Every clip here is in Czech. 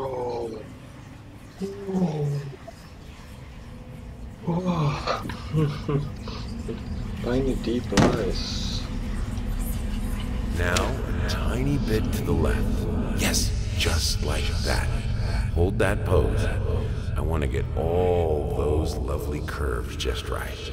Oh. Oh. Tiny deep eyes. Now, a tiny bit to the left. Yes, just like that. Hold that pose. I want to get all those lovely curves just right.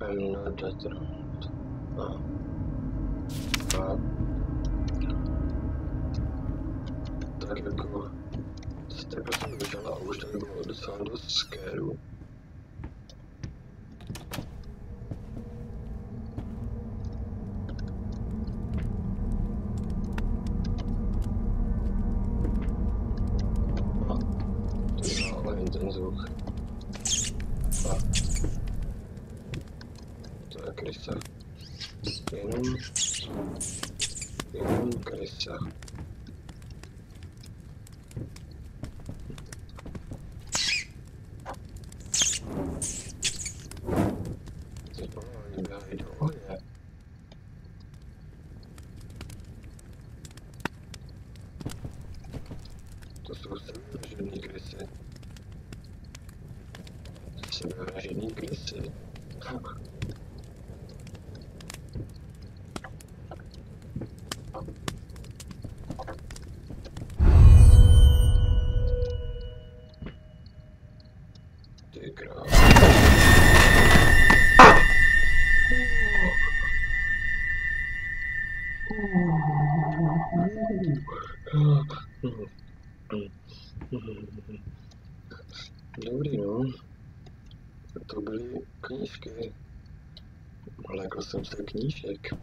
I'm not that around. Tak jako takhle jsem došel a už tady bylo docela dost skéru. Ale jen ten zvuk. To je krysa. Jenom krysa. Teď pomalu běhají do ohně. To jsou sebevražedný krysy. Sebevražedný krysy. Ty král. Dobrý, no. To byly knížky. Lekl jsem se knížek.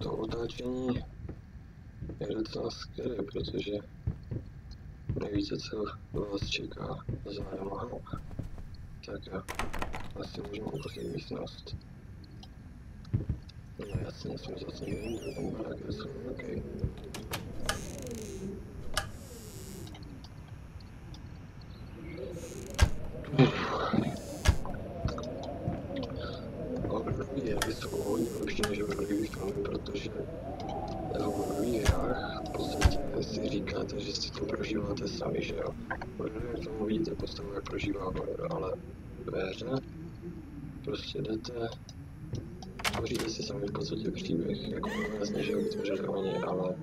To otáčení je docela skvělé, protože nevíte, co vás čeká za náma. Tak jo, asi můžeme opustit místnost. No jasně, jsme zase někde, ten barák je velký. Hororové hry jsou hodně lepší než hororové filmy, protože v hororových hrách v podstatě si říkáte, že si to prožíváte sami, že jo. V hororovém filmu vidíte postavu, jak prožívá horor, ale ve hře prostě jdete, tvoříte si sami v podstatě příběh, jako vlastně, že ho vytvořili oni, ale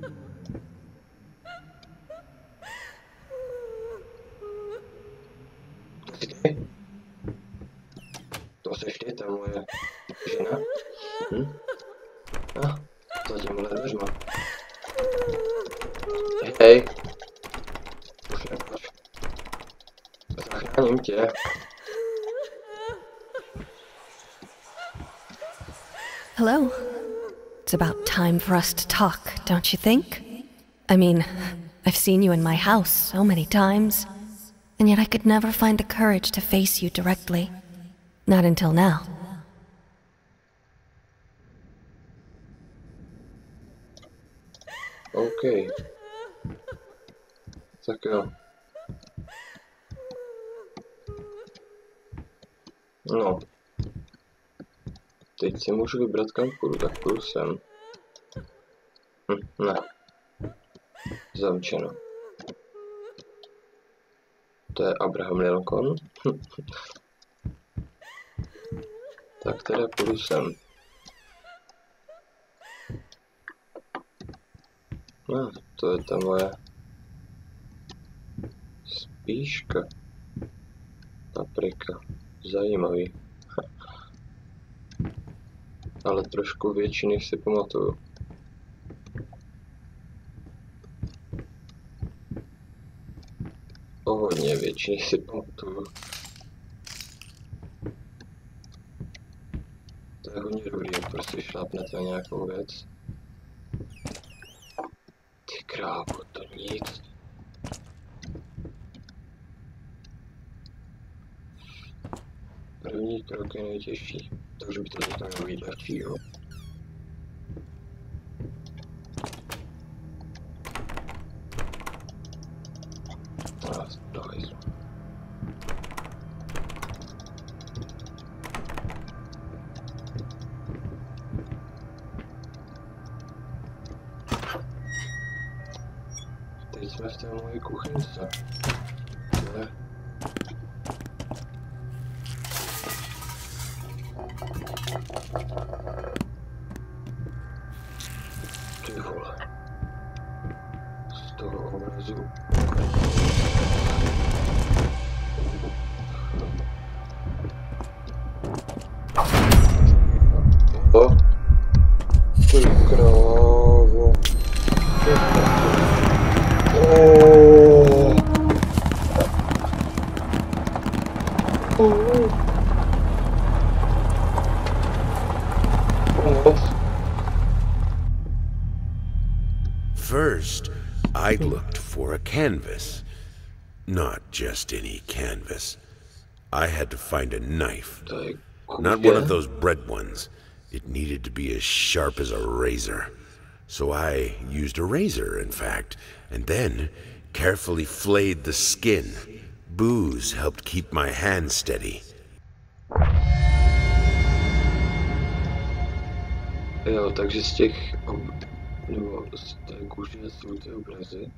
to seš ty, ta moje žena? Za těmhle dveřma. Hej. Už neplač. Zachráním tě. Hello. It's about time for us to talk, don't you think? I mean, I've seen you in my house so many times, and yet I could never find the courage to face you directly. Not until now. OK. Tak jo. No. Teď si můžu vybrat kam půjdu, tak půjdu sem. Ne. Zamčeno. To je Abraham Lincoln. Tak teda půjdu sem. No, to je ta moje spíška. Paprika. Zajímavý. Ale trošku větší, než si pamatuju. O hodně větší, než si pamatuju. To je hodně dobrý, jak prostě šlápnete na nějakou věc. Ty krávo, to nic. První krok je nejtěžší, takže by to teďka mělo být lehčí, jo. teď jsme v té mojí kuchynce. Ne. Ty vole. Z toho obrazu. Ty krávo. First, I looked for a canvas. Not just any canvas. I had to find a knife. Not one of those bread ones. It needed to be as sharp as a razor. So I used a razor, in fact, and then carefully flayed the skin. Booze helped keep my hand steady. Jo, takže z těch, nebo z té kůže jsou ty obrazy.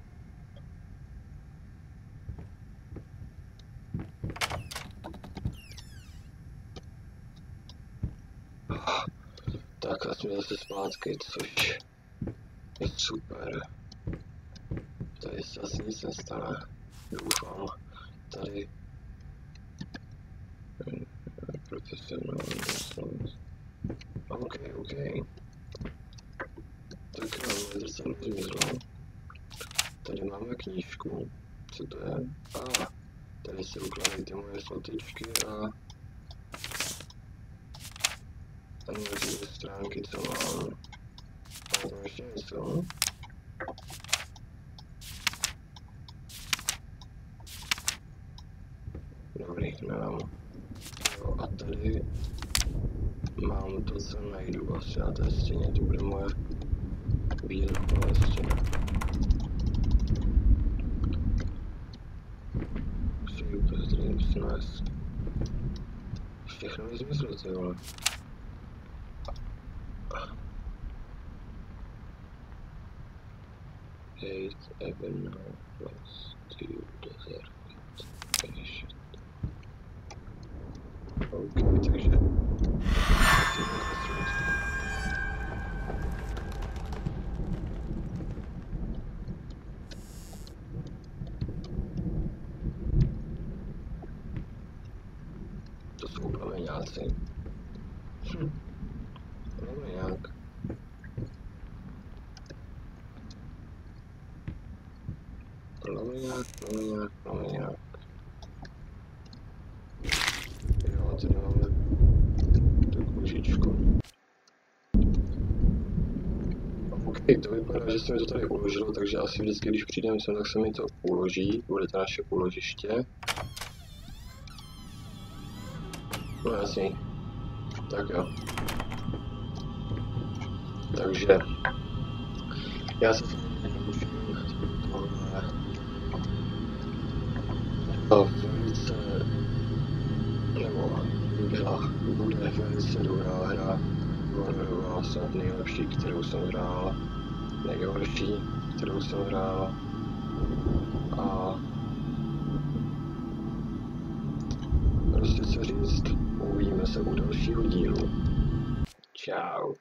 Tak a jsme zase zpátky, což je super. Tady se asi nic nestane, doufám. Tady profesionální slovo. OK. Tak jo, zrcadlo zmizlo. Tady máme knížku. Co to je? Tady se ukládají ty moje slotičky a tam je ty stránky, co mám. A tam ještě něco. Dobrý, nemám. Jo, a tady mám to, co najdu asi na té stěně, to bude moje výrobové stěna. Super Dreams, nice. Všechno mi zmizlo, ty vole. Hate ever now was to desert finish. OK, takže to jsou plameňáci. Plameňák. Plameňák. Jo, tady máme tu kůžičku. OK, to vypadá, že se mi to tady uložilo, takže asi vždycky, když přijdeme sem, tak se mi to uloží. Bude to naše úložiště. No jasný. Tak jo. Takže já se naučím tohle velice, nebo bude velice dobrá hra, hororová, snad nejlepší, kterou jsem hrál, nejhorší, kterou jsem hrál a prostě co říct, uvidíme se u dalšího dílu. Čau.